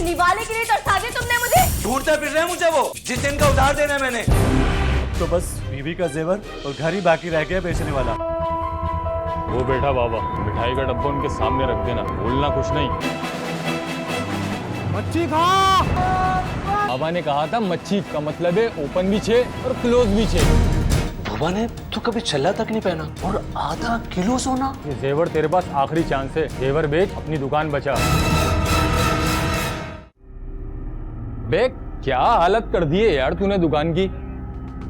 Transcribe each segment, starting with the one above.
निवाले के लिए तरसा दिया तुमने मुझे। ढूंढते फिर रहे मुझे वो जिस दिन का उधार देना है मैंने। तो बस बीवी का जेवर और घर ही बाकी रह गया बेचने वाला। वो बैठा बाबा, मिठाई का डब्बा उनके सामने रख देना, बोलना कुछ नहीं। मच्छी खा। बाबा ने कहा था मच्छी का मतलब है ओपन भी छे और क्लोज भी छे। बुआ ने तो कभी छल्ला तक नहीं पहना और आधा किलो सोना। ये जेवर तेरे पास आखिरी चांस है, जेवर बेच, अपनी दुकान बचा। बे क्या हालत कर दी है यार तूने दुकान की।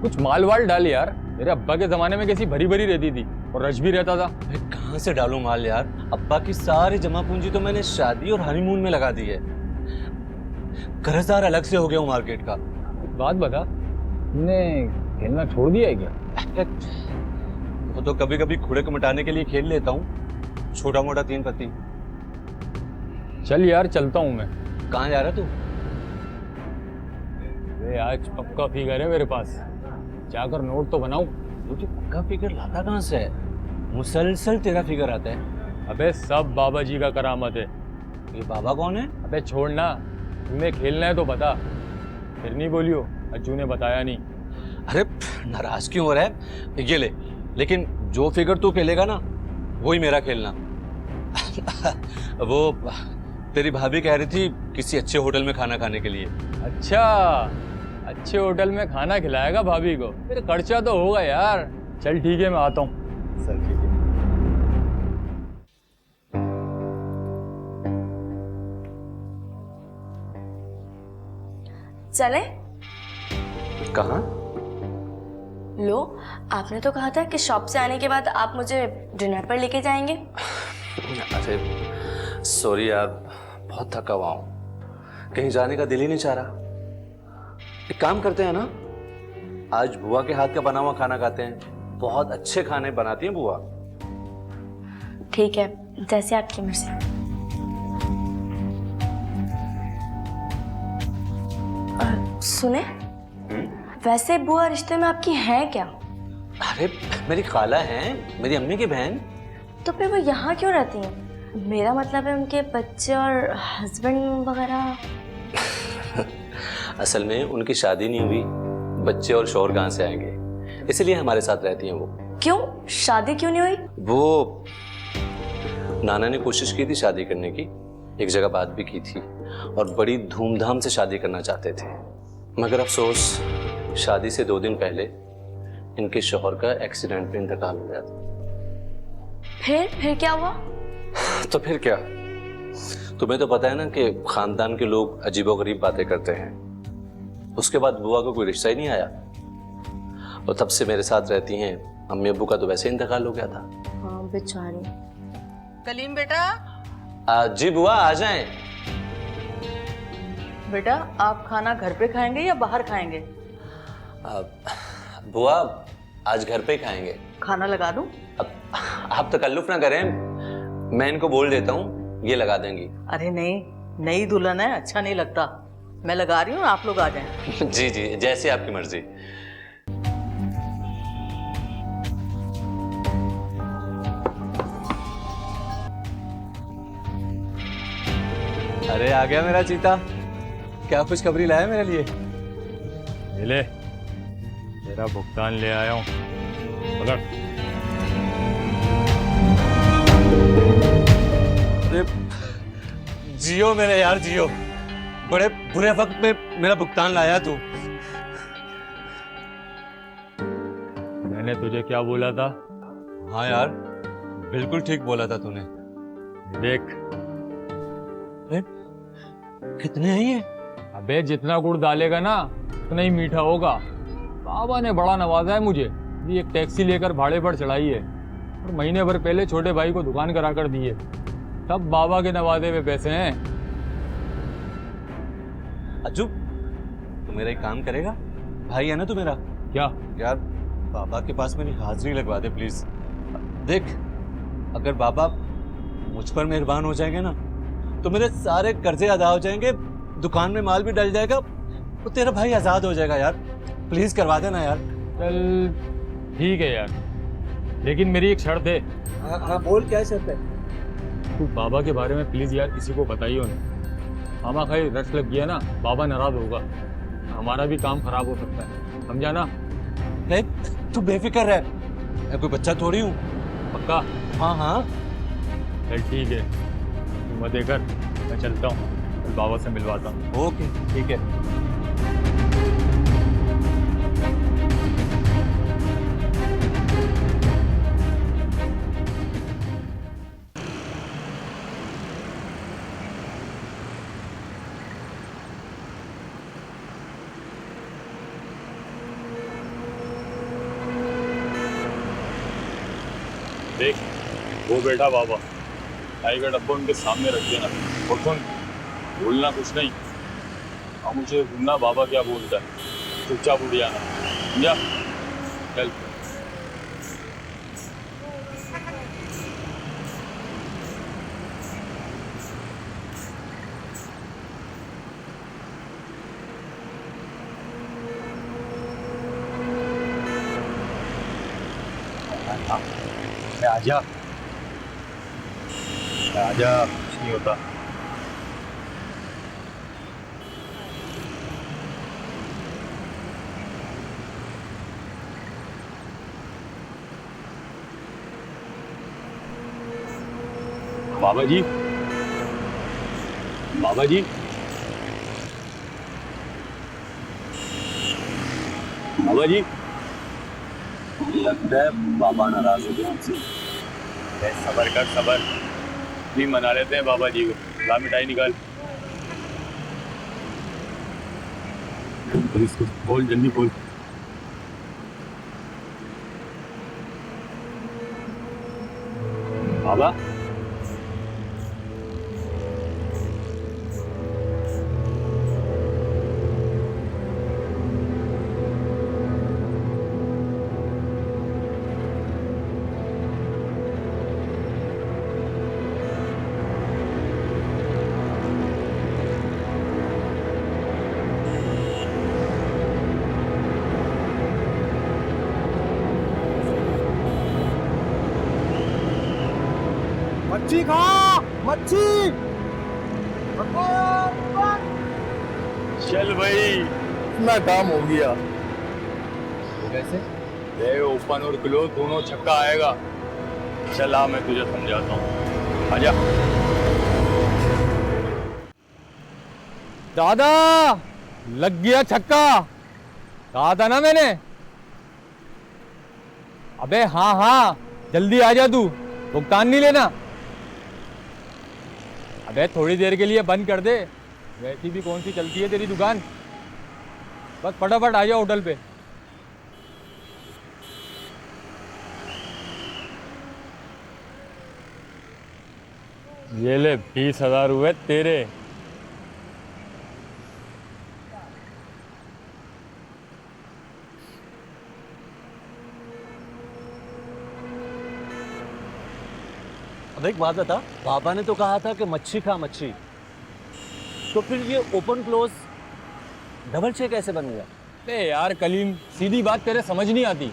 कुछ माल वाल डाल यार, मेरे अब्बा के जमाने में कैसी भरी भरी रहती थी और रश भी रहता था। कहाँ से डालूं माल यार, अब्बा की सारी जमा पूंजी तो मैंने शादी और हनीमून में लगा दी है। कर्जदार अलग से हो गया हूँ मार्केट का। बात बता, तूने खेलना छोड़ दिया है क्या? वो तो कभी कभी खुड़े को मिटाने के लिए खेल लेता हूँ, छोटा मोटा 3 पत्ती। चल यार चलता हूँ मैं। कहाँ जा रहा तू? आज पक्का फिगर है मेरे पास, जाकर नोट तो बनाऊं। मुझे पक्का फिगर लाता कहाँ से है? मुसलसल तेरा फिगर आता है। अबे सब बाबा जी का करामत है। ये बाबा कौन है? अबे छोड़ना, तुम्हें खेलना है तो बता। फिर नहीं बोलियो अज्जू ने बताया नहीं। अरे नाराज क्यों हो रहा है? ये ले, लेकिन जो फिगर तू खेलेगा ना वही मेरा खेलना। वो तेरी भाभी कह रही थी किसी अच्छे होटल में खाना खाने के लिए। अच्छा, अच्छे होटल में खाना खिलाएगा भाभी को, फिर खर्चा तो होगा यार। चल ठीक है, मैं आता हूँ। सर ठीक है। चले? कहाँ? लो, आपने तो कहा था कि शॉप से आने के बाद आप मुझे डिनर पर लेके जाएंगे। अरे सॉरी यार, बहुत थका हुआ हूँ, कहीं जाने का दिल ही नहीं चाह रहा। एक काम करते हैं ना, आज बुआ के हाथ का बना हुआ खाना खाते हैं। बहुत अच्छे खाने बनाती हैं बुआ। ठीक है, जैसे आपकी मर्जी। सुने, वैसे बुआ रिश्ते में आपकी हैं क्या? अरे मेरी खाला हैं, मेरी अम्मी की बहन। तो फिर वो यहाँ क्यों रहती हैं? मेरा मतलब है उनके बच्चे और हस्बैंड वगैरह। असल में उनकी शादी नहीं हुई, बच्चे और शौहर कहाँ से आएंगे, इसलिए हमारे साथ रहती हैं वो। क्यों, शादी क्यों नहीं हुई? वो नाना ने कोशिश की थी शादी करने की, एक जगह बात भी की थी और बड़ी धूमधाम से शादी करना चाहते थे, मगर अफसोस शादी से 2 दिन पहले इनके शौहर का एक्सीडेंट में इंतकाल हो गया था। फिर क्या हुआ? तो फिर क्या, तुम्हें तो पता है ना कि खानदान के लोग अजीबोगरीब बातें करते हैं। उसके बाद बुआ को कोई रिश्ता ही नहीं आया और तब से मेरे साथ रहती हैं। अम्मी अब्बू का तो वैसे इंतकाल हो गया था। हाँ बेचारी। कलीम बेटा। जी बुआ आ जाएं। बेटा आप खाना घर पे खाएंगे या बाहर खाएंगे? बुआ आज घर पे ही खाएंगे। खाना लगा दूं? अब आप तकल्लुफ ना करें, मैं इनको बोल देता हूँ, ये लगा देंगी। अरे नहीं, नई दुल्हन है, अच्छा नहीं लगता। मैं लगा रही हूँ, आप लोग आ जाएं। जी जी, जैसे आपकी मर्जी। अरे आ गया मेरा चीता, क्या कुछ खबरी लाया मेरे लिए? ले, तेरा भुगतान ले आया हूँ। पकड़। अरे जियो मेरे यार, जियो। बड़े बुरे वक्त में मेरा भुगतान लाया तू। मैंने तुझे क्या बोला था? हाँ यार, बिल्कुल ठीक बोला था तूने। देख। कितने हैं ये? अबे जितना गुड़ डालेगा ना उतना ही मीठा होगा। बाबा ने बड़ा नवाजा है मुझे, भी एक टैक्सी लेकर भाड़े पर चढ़ाई है और महीने भर पहले छोटे भाई को दुकान करा कर दी है। तब बाबा के नवाजे में पैसे हैं। अज्जू, तू मेरा एक काम करेगा? भाई है ना तू मेरा? क्या? यार बाबा के पास मेरी हाजिरी लगवा दे प्लीज। देख, अगर बाबा मुझ पर मेहरबान हो जाएंगे ना तो मेरे सारे कर्जे अदा हो जाएंगे, दुकान में माल भी डल जाएगा, तो तेरा भाई आजाद हो जाएगा यार। प्लीज करवा देना यार। चल ठीक है यार, लेकिन मेरी एक शर्त है। हाँ बोल, क्या शर्त है? तू बाबा के बारे में प्लीज यार किसी को बताइयो ना। मामा खाई रश लग गया ना, बाबा नाराज होगा, हमारा भी काम खराब हो सकता है, समझा ना? तू बेफिक्र रह, मैं कोई बच्चा थोड़ी हूँ। पक्का? हाँ हाँ। चल ठीक है, तू मत कर, मैं चलता हूँ, कल बाबा से मिलवाता हूँ। ओके ठीक है। देख, वो बैठा बाबा, चाय का डब्बा उनके सामने रख देना, और सुन, बोलना कुछ नहीं, और मुझे सुनना बाबा क्या बोलता है, चुपचाप उठ जाना, समझा? चल। आजा, आजा, कुछ नहीं होता। बाबा जी, बाबा जी, बाबा जी, लगता है बाबा नाराज हो गए हमसे। सबर कर, सबर, भी मना लेते हैं बाबा जी को। ला मिठाई निकाल, इसको खोल, जल्दी खोल। बाबा, मच्छी खा, मच्छी। चल भाई, इतना काम हो गया। कैसे? ले ओपन और क्लोज दोनों छक्का आएगा। चल आ, मैं तुझे समझाता हूँ, आजा। दादा, लग गया छक्का, कहा था ना मैंने। अबे हाँ हाँ, जल्दी आ जा, तू भुगतान नहीं लेना। अबे थोड़ी देर के लिए बंद कर दे, वैसी भी कौन सी चलती है तेरी दुकान। बस फटाफट आ जाओ होटल पे। ये ले 20,000 हुए तेरे। अब एक बात बता, पापा ने तो कहा था कि मच्छी खा मच्छी, तो फिर ये ओपन क्लोज डबल छे कैसे बन गया? अरे यार कलीम, सीधी बात तेरे समझ नहीं आती।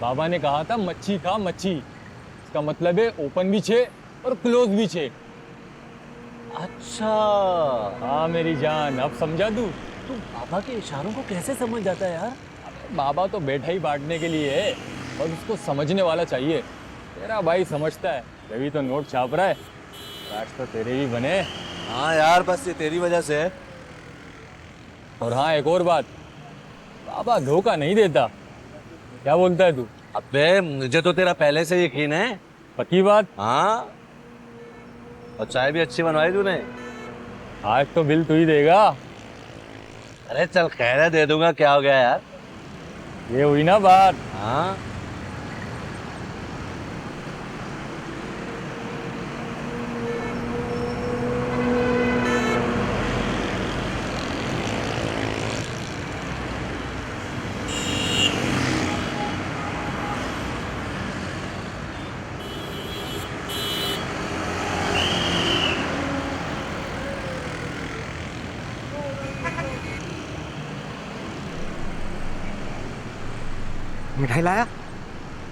बाबा ने कहा था मच्छी खा मच्छी, इसका मतलब है ओपन भी छे और क्लोज भी छे। अच्छा, हाँ मेरी जान, अब समझा तू? तू पापा के इशारों को कैसे समझ जाता है यार? बाबा तो बैठा ही बांटने के लिए है, और उसको समझने वाला चाहिए। तेरा भाई समझता है, तभी तो नोट छाप रहा है। राज तो तेरे भी बने। हाँ यार, बस ये तेरी वजह से है। और हाँ, एक और बात, बाबा धोखा नहीं देता। क्या बोलता है तू? अबे मुझे तो तेरा पहले से यकीन है। पक्की बात? हाँ, और चाय भी अच्छी बनवाई तूने। आज तो बिल तू ही देगा। अरे चल खैर है, दे दूंगा, क्या हो गया यार। ये हुई ना बात। हाँ मिठाई लाया,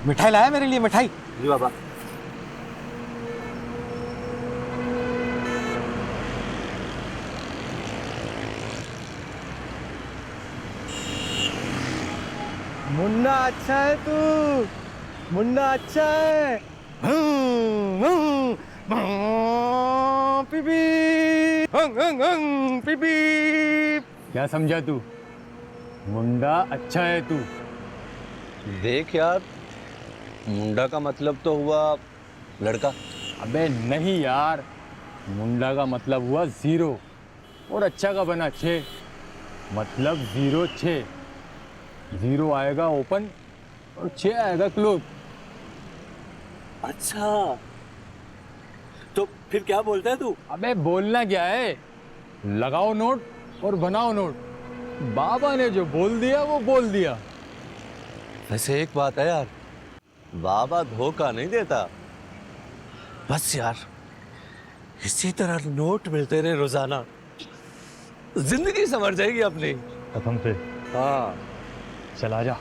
मिठाई लाया मेरे लिए, मिठाई। जी बाबा। मुन्ना अच्छा है तू, मुन्ना अच्छा है। PP, PP. क्या समझा तू? मुंडा अच्छा है तू। देख यार, मुंडा का मतलब तो हुआ लड़का। अबे नहीं यार, मुंडा का मतलब हुआ 0 और अच्छा का बना 6, मतलब 0 6। 0 आएगा ओपन और 6 आएगा क्लोज। अच्छा, तो फिर क्या बोलता है तू? अबे बोलना क्या है, लगाओ नोट और बनाओ नोट। बाबा ने जो बोल दिया वो बोल दिया। वैसे एक बात है यार, बाबा धोखा नहीं देता। बस यार, इसी तरह नोट मिलते रहे रोजाना, जिंदगी संवर जाएगी अपनी। कसम से। हाँ। चला जा।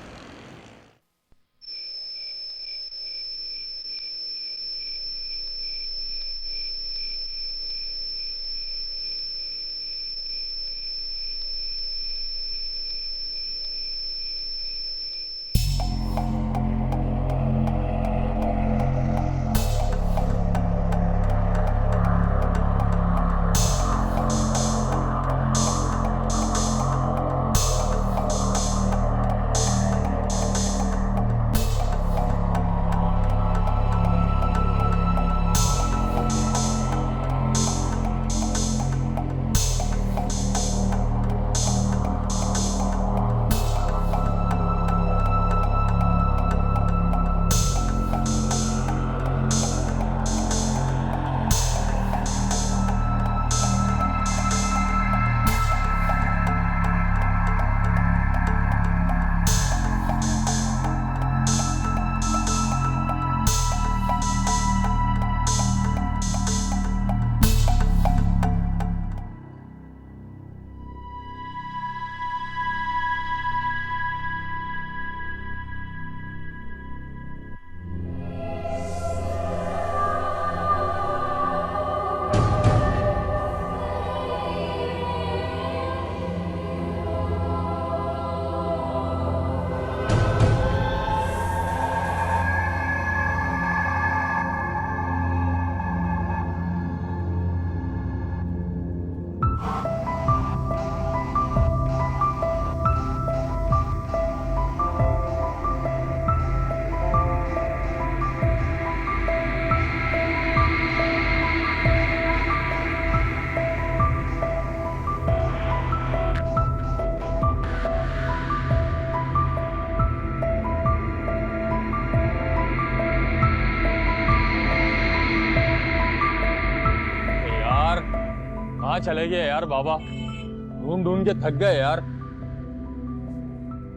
कहाँ चले गए यार बाबा? ढूंढ ढूंढ के थक गए यार।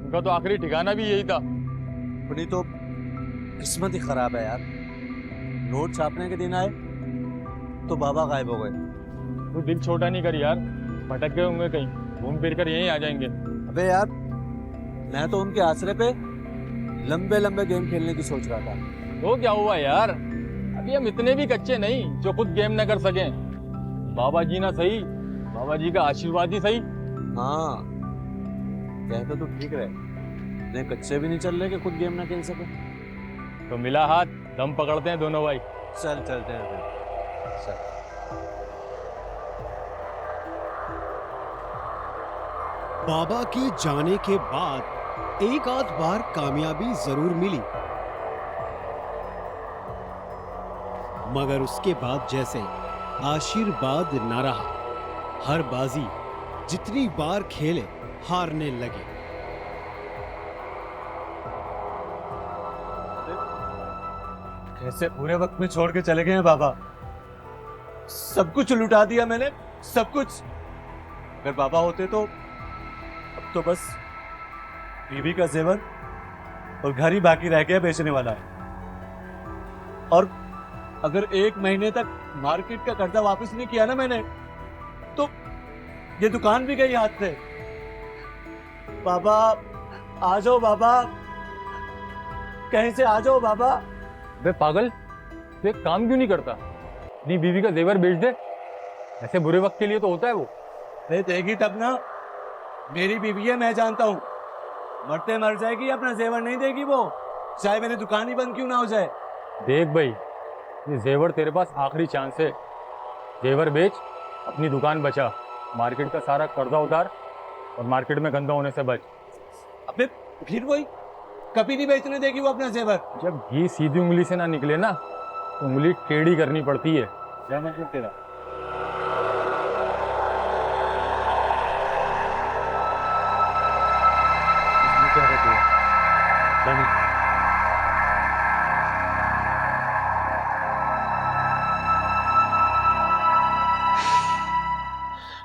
उनका तो आखिरी ठिकाना भी यही था। अपनी तो किस्मत ही खराब है यार। नोट छापने के दिन आए तो बाबा गायब हो गए। तू दिल छोटा नहीं कर यार, भटक गए होंगे कहीं, घूम फिर कर यहीं आ जाएंगे। अबे यार, मैं तो उनके आसरे पे लंबे लंबे गेम खेलने की सोच रहा था। तो क्या हुआ यार, अभी हम इतने भी कच्चे नहीं जो खुद गेम न कर सकें। बाबा जी ना सही, बाबा जी का आशीर्वाद ही सही। हाँ, कहते तो ठीक रहे, इतने कच्चे भी नहीं चल रहे कि खुद गेम ना खेल सके। तो मिला हाथ, दम पकड़ते हैं दोनों भाई। चल चलते हैं फिर। चल। बाबा के जाने के बाद एक आध बार कामयाबी जरूर मिली, मगर उसके बाद जैसे आशीर्वाद न रहा। हर बाजी जितनी बार खेले हारने लगे। कैसे पूरे वक्त में छोड़ के चले गए हैं बाबा। सब कुछ लुटा दिया मैंने, सब कुछ। अगर बाबा होते तो अब तो बस बीवी का जेवर और घर ही बाकी रह गया बेचने वाला है। और अगर 1 महीने तक मार्केट का कर्जा वापस नहीं किया ना मैंने, तो ये दुकान भी गई हाथ से। बाबा आ जाओ बाबा, कहीं से आ जाओ बाबा। बे पागल, तू एक काम क्यों नहीं करता? अपनी बीवी का जेवर बेच दे, ऐसे बुरे वक्त के लिए तो होता है वो। नहीं देगी तब ना, मेरी बीवी है, मैं जानता हूँ। मरते मर जाएगी, अपना जेवर नहीं देगी वो, चाहे मेरी दुकान ही बंद क्यों ना हो जाए। देख भाई, ये जेवर तेरे पास आखिरी चांस है। जेवर बेच, अपनी दुकान बचा, मार्केट का सारा कर्जा उतार और मार्केट में गंदा होने से बच। अबे फिर वही, कभी नहीं बेचने देगी वो अपना जेवर। जब घी सीधी उंगली से ना निकले ना, तो उंगली टेढ़ी करनी पड़ती है। क्या मतलब तेरा? क्या कहती है?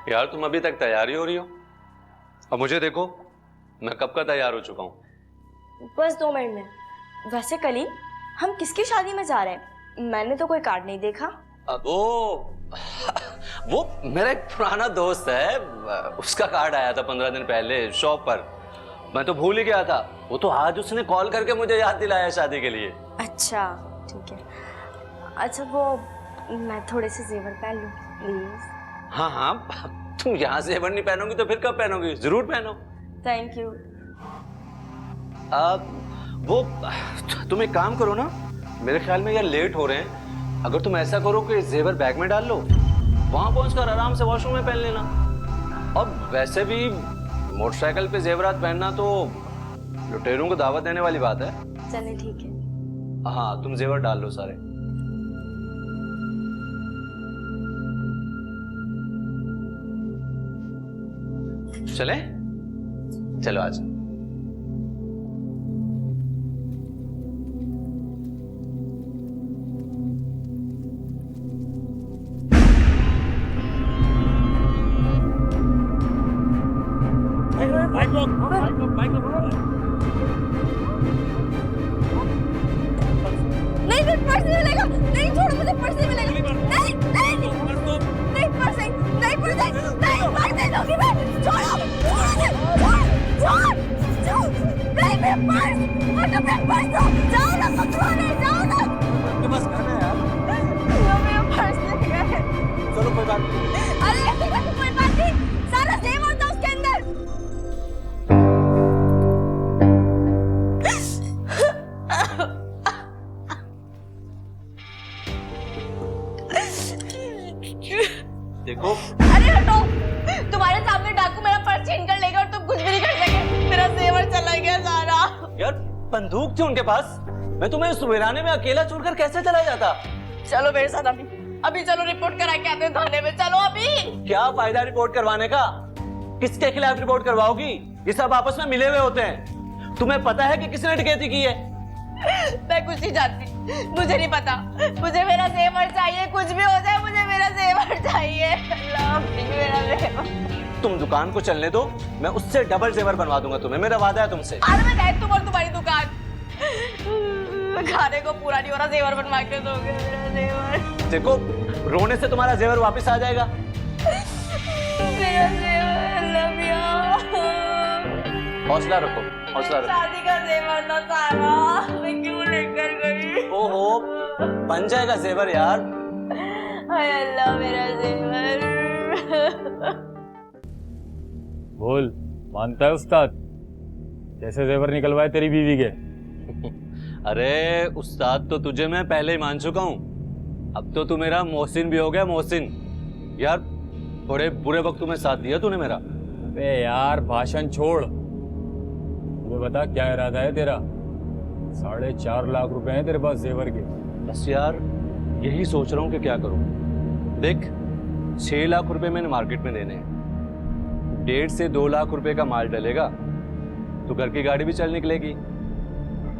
यार तुम अभी तक तैयार ही हो रही हो, अब मुझे देखो, मैं कब का तैयार हो चुका हूँ। बस 2 मिनट में। वैसे कली, हम किसकी शादी में जा रहे हैं? मैंने तो कोई कार्ड नहीं देखा। अब वो मेरा एक पुराना दोस्त है, उसका कार्ड आया था 15 दिन पहले शॉप पर, मैं तो भूल ही गया था। वो तो आज उसने कॉल करके मुझे याद दिलाया शादी के लिए। अच्छा ठीक है। अच्छा वो मैं थोड़े से जेवर पहन लूँ प्लीज? हाँ हाँ, तुम यहाँ जेवर नहीं पहनोगी तो फिर कब पहनोगी? जरूर पहनो। Thank you. वो तुम एक काम करो ना, मेरे ख्याल में यार लेट हो रहे हैं, अगर तुम ऐसा करो कि जेवर बैग में डाल लो, वहां पहुंचकर आराम से वॉशरूम में पहन लेना। और वैसे भी मोटरसाइकिल पे जेवरात पहनना तो लुटेरों को दावत देने वाली बात है। चलिए ठीक है। हाँ तुम जेवर डाल लो सारे। चले चलो आज। नहीं फिर पर्स नहीं मिलेगा। नहीं छोड़ो, मुझे पर्स नहीं मिलेगा। नहीं नहीं नहीं नहीं पर्स नहीं, नहीं पर्स नहीं, नहीं पर्स नहीं दूंगी मैं। छोड़ो छोड़ो छोड़ छोड़ छोड़, नहीं मेरा पर्स, हटो मेरा पर्स दो। जाओ ना पकड़ो, जाओ ना। आपके पास घर है यार? वो मेरा पर्स नहीं है। चलो कोई बात नहीं। अरे ऐसी कोई बात नहीं, सारा जेवर था उसके अंदर। देखो अरे हटो, तुम्हारे सामने डाकू मेरा पर्स छीन कर लेगा और तुम कुछ भी नहीं कर सके। मेरा जेवर चला गया सारा। यार बंदूक थी उनके पास, मैं तुम्हें इस वीराने में अकेला छोड़कर कैसे चला जाता? चलो मेरे साथ अभी, अभी चलो रिपोर्ट करा के आते हैं थाने में। चलो अभी। क्या फायदा रिपोर्ट करवाने का? किसके खिलाफ रिपोर्ट करवाओगी? ये सब आपस में मिले हुए होते हैं। तुम्हें पता है कि किसने डकैती की है? मैं कुछ नहीं जानती, मुझे नहीं पता। मुझे मेरा जेवर चाहिए, कुछ भी हो जाए मुझे मेरा जेवर चाहिए। अल्लाह, मेरा जेवर। तुम दुकान को चलने दो, मैं उससे डबल जेवर बनवा दूंगा तुम्हें, मेरा वादा है तुमसे। अरे मैं तुम और तुम्हारी दुकान खाने को पूरा नहीं हो रहा, जेवर बनवा के दोगे मेरा जेवर? देखो रोने से तुम्हारा जेवर वापस आ जाएगा। मेरा जेवर, लव यू। हौसला रखो, हौसला रखो। शादी का जेवर था सारा, मैं क्यों लेकर गई? ओहो, बन जाएगा जेवर यार। हाय अल्लाह, मेरा जेवर। बोल, मानता है उस्ताद? कैसे जेवर निकलवाए तेरी बीवी के? अरे उस्ताद तो तुझे मैं पहले ही मान चुका हूँ, अब तो तू मेरा मोहसिन भी हो गया, मोहसिन। यार थोड़े बुरे वक्त में साथ दिया तूने मेरा। अबे यार भाषण छोड़, मुझे बता क्या इरादा है तेरा? 4.5 लाख रुपए हैं तेरे पास जेवर के। बस यार यही सोच रहा हूँ कि क्या करूँ। देख 6 लाख रुपए मैंने मार्केट में देने हैं, 1.5 से 2 लाख रुपए का माल डलेगा तो घर की गाड़ी भी चल निकलेगी,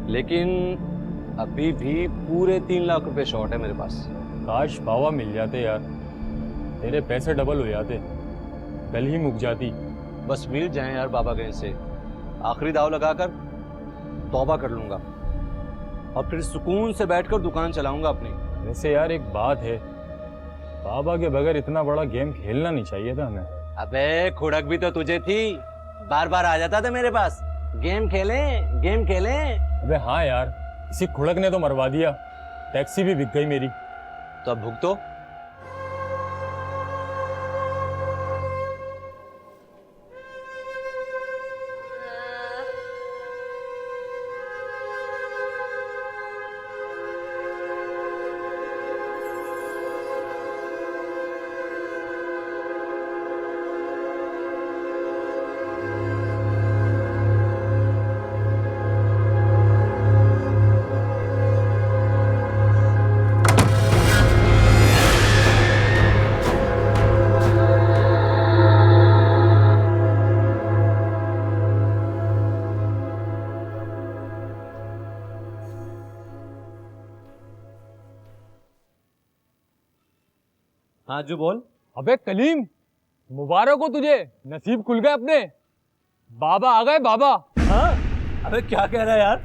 लेकिन अभी भी पूरे 3 लाख रुपए शॉर्ट है मेरे पास। काश बावा मिल जाते यार, तेरे पैसे डबल हो जाते, कल ही मुक जाती। बस मिल जाए यार बाबा कहीं से, आखिरी दाव लगाकर तौबा कर लूंगा और फिर सुकून से बैठकर दुकान चलाऊंगा अपनी। वैसे यार एक बात है, बाबा के बगैर इतना बड़ा गेम खेलना नहीं चाहिए था हमें। अबे खुड़क भी तो तुझे थी, बार बार आ जाता था मेरे पास, गेम खेलें गेम खेलें। अबे हाँ यार, इसी खुड़क ने तो मरवा दिया, टैक्सी भी बिक गई मेरी। तो अब भुगतो। हाँ अज्जू बोल। अबे कलीम, मुबारक हो तुझे, नसीब खुल गए अपने। बाबा आ गए बाबा। हाँ अबे क्या कह रहा है यार,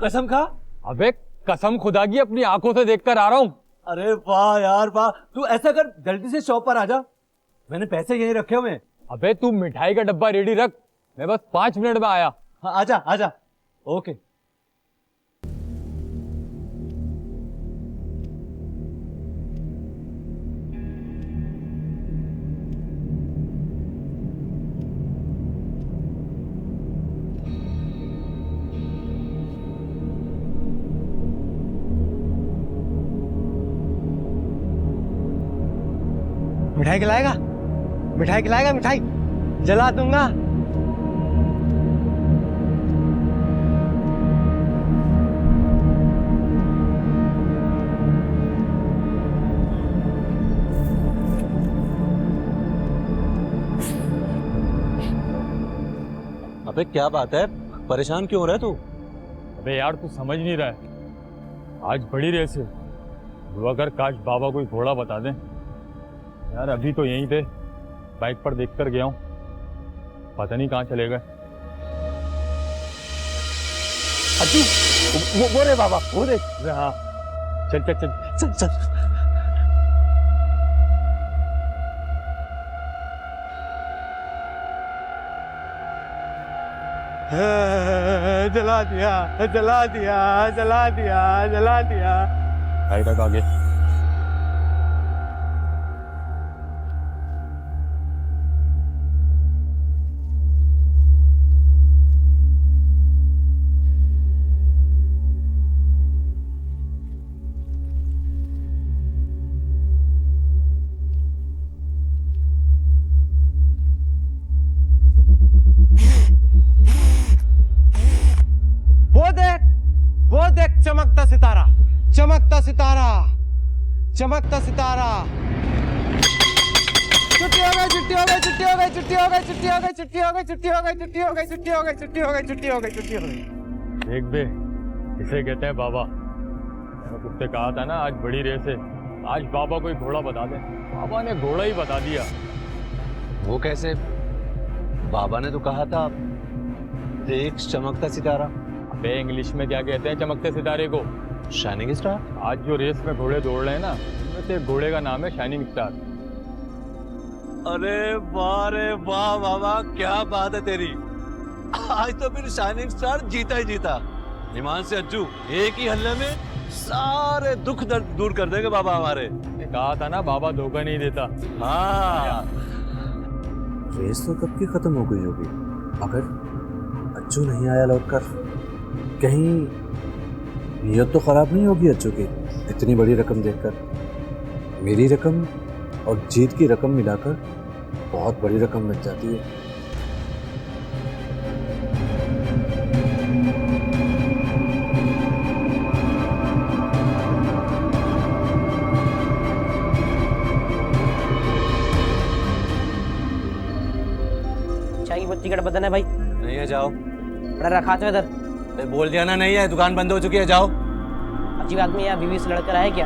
कसम खा। अबे कसम खुदा की अपनी आंखों से देखकर आ रहा हूँ। अरे वाह यार वाह, तू ऐसा कर जल्दी से शॉप पर आ जा, मैंने पैसे यहीं रखे हुए हैं। अबे तू मिठाई का डब्बा रेडी रख, मैं बस 5 मिनट में आया। हाँ आजा आजा। ओके। मिठाई खिलाएगा, मिठाई खिलाएगा, मिठाई जला दूंगा। अबे क्या बात है, परेशान क्यों हो रहा है तू? अबे यार तू समझ नहीं रहा है, आज बड़ी रेस है। दुआ कर काश बाबा कोई घोड़ा बता दें। यार अभी तो यहीं थे, बाइक पर देख कर गया हूँ, पता नहीं कहाँ चले गए। अज्जू वो रे बाबा, वो रे। अरे हाँ, चल चल चल चल चल। जला दिया, जला दिया, जला दिया, जला दिया। गाड़ी तक आगे। वो देख चमकता सितारा, चमकता सितारा, चमकता सितारा। छुट्टी हो गई, छुट्टी हो गई, छुट्टी हो गई, छुट्टी हो गई, छुट्टी हो गई, छुट्टी हो गई, छुट्टी हो गई, छुट्टी हो गई, छुट्टी हो गई, छुट्टी हो गई, छुट्टी हो गई, छुट्टी हो गई। देख बे, इसे कहते हैं बाबा। मैंने तुझसे कहा था ना आज बड़ी रेस है, आज बाबा कोई घोड़ा बता दे। बाबा ने घोड़ा ही बता दिया। वो कैसे? बाबा ने तो कहा था देख चमकता सितारा। अबे इंग्लिश में क्या कहते हैं चमकते सितारे को? Shining star. आज जो रेस में घोड़े दौड़ रहे हैं ना, उनमें से एक घोड़े का नाम है शाइनिंग स्टार। अरे वाह रे वाह बाबा, क्या बात है तेरी। आज तो फिर शाइनिंग स्टार जीता ही जीता। ईमान से अज्जू, एक ही हल्ले में सारे दुख दर्द दूर कर देंगे बाबा हमारे। कहा था ना बाबा धोखा नहीं देता। हाँ। रेस तो कब की खत्म हो गई होगी, अगर अज्जू नहीं आया लौटकर। कहीं नीयत तो खराब नहीं होगी अज्जू की, इतनी बड़ी रकम देखकर। मेरी रकम और जीत की रकम मिलाकर बहुत बड़ी रकम लग जाती है। चाय की पत्ती का बदन है भाई, नहीं है, जाओ। बड़ा रखा था इधर। बोल दिया ना, नहीं है, दुकान बंद हो चुकी है, जाओ। अजीब आदमी है, बीवी से लड़कर आया क्या?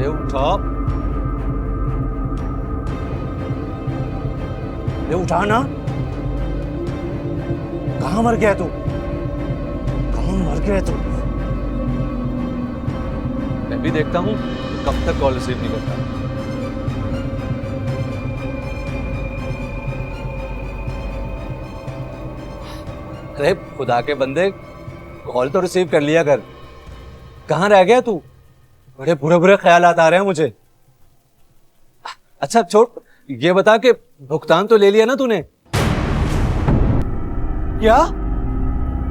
उठा, उठा ना। कहाँ मर गया तू? कहाँ मर गया तू? मैं भी देखता हूँ कब तक कॉल रिसीव नहीं करता। अरे खुदा के बंदे, कॉल तो रिसीव कर लिया कर। कहाँ रह गया तू? बड़े बुरे बुरे ख्यालात आ रहे हैं मुझे। अच्छा छोड़, ये बता कि भुगतान तो ले लिया ना तूने? क्या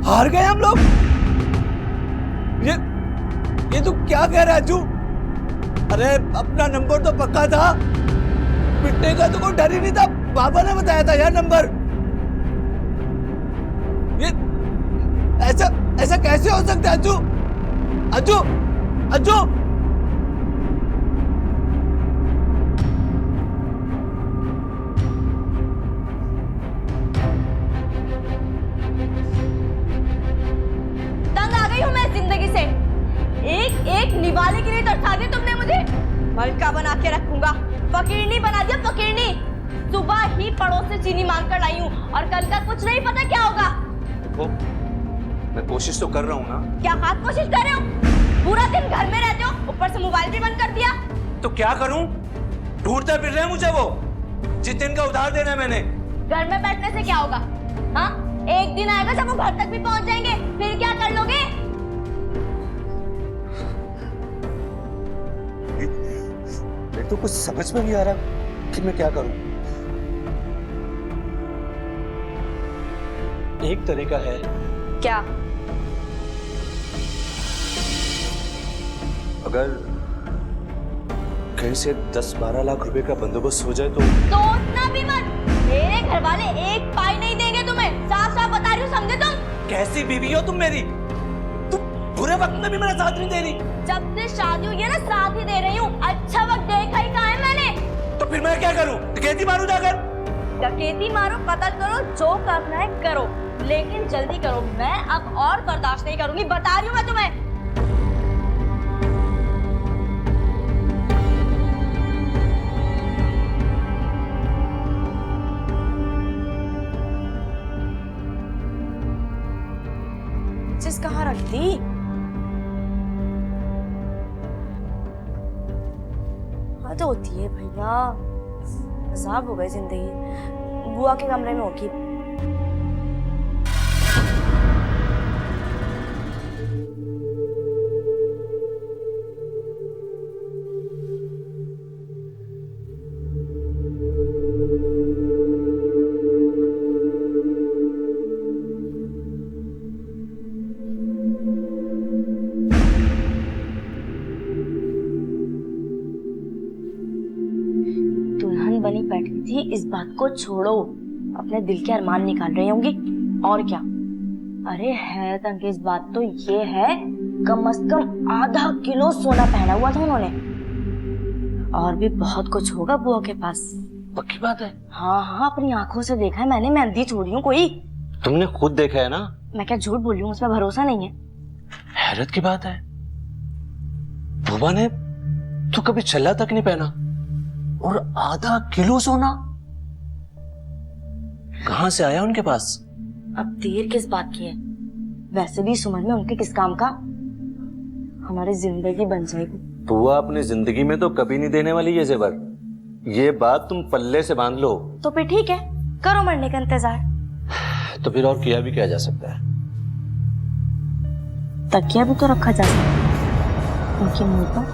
हार गए हम लोग? ये तू क्या कह रहा है अज्जू? अरे अपना नंबर तो पक्का था, पिटने का तो कोई डर ही नहीं था। बाबा ने बताया था यार नंबर। ये ऐसा कैसे हो सकता है अज्जू? अज्जू अज्जू निवाले के लिए तरसा दिया तुमने मुझे। मलका बना के रखूंगा, फकीरनी बना दिया फकीरनी। सुबह ही पड़ोस से चीनी मांग कर लाई हूँ और कल का कुछ नहीं पता क्या होगा। देखो, मैं कोशिश तो कर रहा हूँ ना। क्या खास कोशिश कर रहे हो? पूरा दिन घर में रहते हो, ऊपर से मोबाइल भी बंद कर दिया। तो क्या करूँ? ढूंढते फिर रहे हैं मुझे वो जितिन का उधार देना है मैंने। घर में बैठने से क्या होगा? हाँ, एक दिन आएगा जब वो घर तक भी पहुंच जाएंगे, फिर क्या कर लोगे? मेरे तो कुछ समझ में नहीं आ रहा कि मैं क्या करूं। एक तरीका है। क्या? अगर कहीं से 10-12 लाख रुपए का बंदोबस्त हो जाए तो। सोचना भी मत, मेरे घर वाले एक पाई नहीं देंगे तुम्हें, साफ साफ बता रही हूँ, समझे तुम? कैसी बीवी हो तुम मेरी? तुम बुरे वक्त में भी मेरा साथ नहीं दे रही। जब से शादी हुई है ना, साथ ही दे रही हूँ। अच्छा वक्त देखा ही कहाँ है मैंने? तो फिर मैं क्या करूं? डकैती मारूं जाकर? डकैती मारो, कत्ल करो, जो करना है करो, लेकिन जल्दी करो। मैं अब और बर्दाश्त नहीं करूंगी, बता रही हूँ मैं तुम्हें। चीज कहाँ रख दी? हद होती है भैया, अजाब हो गई जिंदगी। बुआ के कमरे में होगी। बनी बैठी थी, इस बात को छोड़ो, अपने दिल के अरमान निकाल रही होंगी और क्या। अरे हैरत अंगेज बात तो ये है, कम से कम आधा किलो सोना पहना हुआ था उन्होंने, और भी बहुत कुछ होगा बुआ के पास। पक्की बात है? हाँ हाँ, अपनी आंखों से देखा है मैंने, मेहंदी छोड़ी हूँ कोई। तुमने खुद देखा है ना? मैं क्या झूठ बोल रही हूँ? उसमें भरोसा नहीं है। हैरत की बात है, बुआ ने तो कभी छल्ला तक नहीं पहना, और आधा किलो सोना कहां से आया उनके पास? अब देर किस बात की है? वैसे भी इस उम्र में उनके किस काम का? हमारी जिंदगी बन जाएगी। बुआ अपनी जिंदगी में तो कभी नहीं देने वाली ये जेवर, ये बात तुम पल्ले से बांध लो। तो फिर ठीक है, करो मरने का इंतजार। तो फिर और किया भी क्या जा सकता है? तकिया भी तो रखा जा सकता है उनके मुंह पर।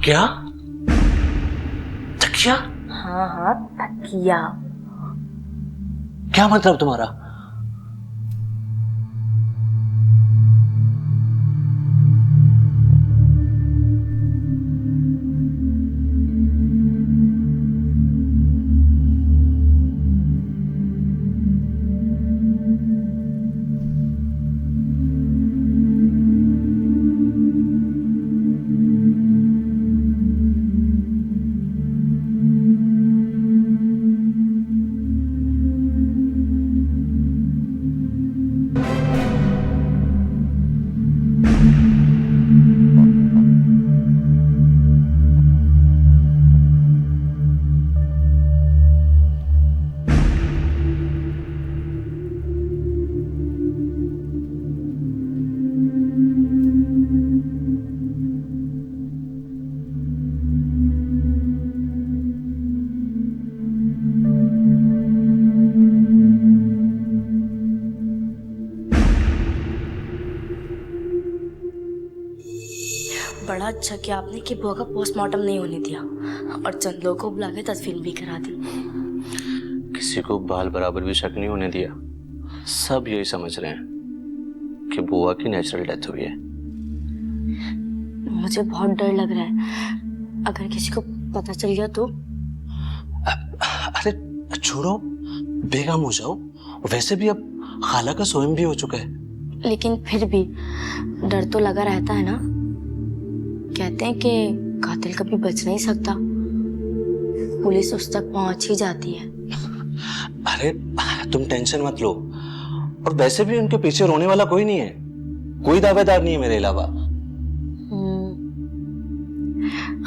क्या? तकिया? हाँ हाँ, तकिया। क्या मतलब तुम्हारा? बड़ा अच्छा किया आपने कि बुआ का पोस्टमार्टम नहीं होने दिया और चंद लोगों को बुला के तदफीन भी करा दी। किसी को बाल बराबर भी शक नहीं होने दिया। सब यही समझ रहे हैं कि बुआ की नेचुरल डेथ हुई है। मुझे बहुत डर लग रहा है, अगर किसी को पता चल गया तो। अरे छोड़ो, बेगम हो जाओ। वैसे भी अब खाला का सोएम भी हो चुका है। लेकिन फिर भी डर तो लगा रहता है ना। कहते हैं कि कातिल कभी बच नहीं सकता, पुलिस उस तक पहुंच ही जाती है। अरे तुम टेंशन मत लो, और वैसे भी उनके पीछे रोने वाला कोई नहीं है, कोई दावेदार नहीं है मेरे अलावा।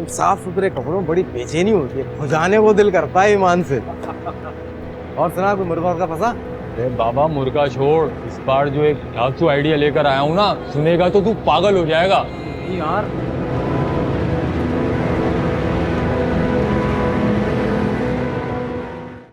इन साफ सुथरे कपड़ों में बड़ी बेचैनी होती है, खुजाने को दिल करता है ईमान से। और सुना कोई मुर्गा का फंसा? अरे बाबा मुर्गा छोड़, इस बार जो एक ढांसू आइडिया लेकर आया हूँ ना, सुनेगा तो तू पागल हो जाएगा। यार